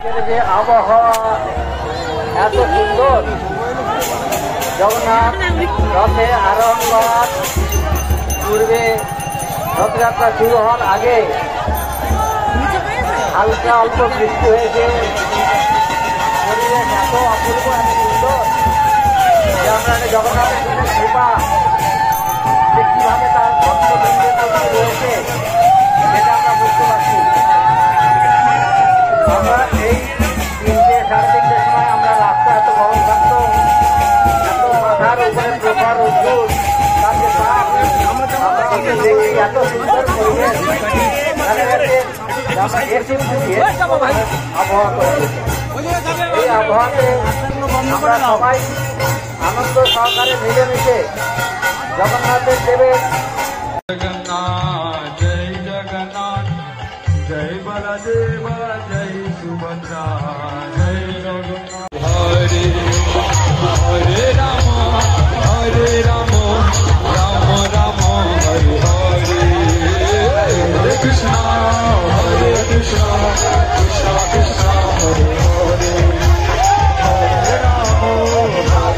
যে আবহাওয়া এত সুন্দর, জগন্নাথ রথে আরোহণ পূর্বে রথযাত্রা শুরু হওয়ার আগে হালকা অল্প বৃষ্টি হয়েছে। পরিবেশ এত অপূর্ব, এত সুন্দর যে আমরা জগন্নাথের কৃপা যে কিভাবে তার ভক্তবৃন্দের মধ্যে রয়েছে সেটা আমরা বুঝতে পারছি। আমরা এই 3টে সাড়ে 3টের সময় আমরা রাস্তা এত গরম থাকতো, এত মাথার উপরে প্রখর রোদ্দুর, তার যে তাপ আমরা দেখি এত সুন্দর পরিবেশ দেখা গেছে আমরা এসে আবহাওয়া করেছি। এই আবহাওয়াতে আমরা সবাই আনন্দ সহকারে মিলেমিশে জগন্নাথের দেবের जगन्नाथ जय जगन्नाथ जय बलदेव जय सुभद्रा जय जगन्नाथ। हरे हरे राम राम राम हरे हरे, हरे कृष्णा कृष्णा कृष्णा हरे हरे, हरे राम राम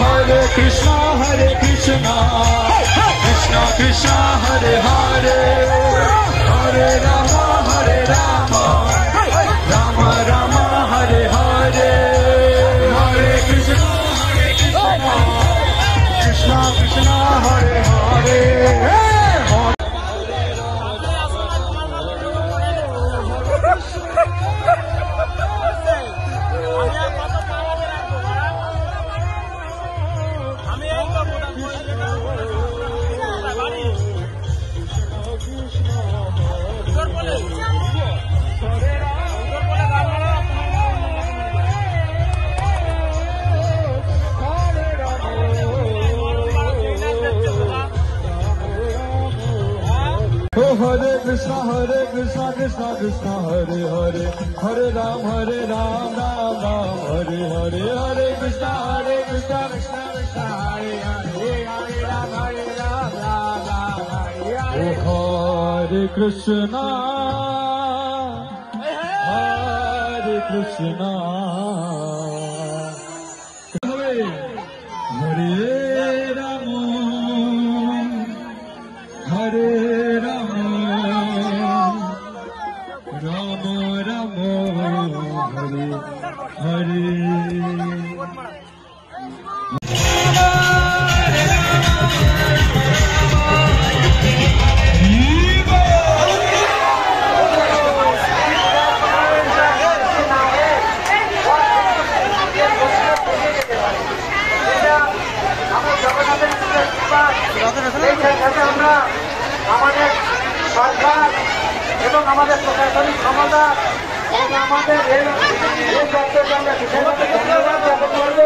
हरे कृष्णा कृष्णा कृष्णा हरे हरे, हरे राम राम राम हरे हरे, हरे कृष्णा कृष्णा कृष्णा हरे हरे। हरे कृष्णा कृष्णा कृष्णा हरे हरे, हरे राम राम राम हरे हरे, हरे कृष्णा कृष्णा कृष्णा हरे हरे, हरे राम राम राम हरे कृष्णा हरे राम हरे राम राम राम हरे हरे। আমরা আমাদের সরকার এবং আমাদের প্রশাসনিক ক্ষমতা এবং আমাদের রেল দপ্তরকে আমরা বিশেষভাবে ধন্যবাদ জ্ঞাপন করব।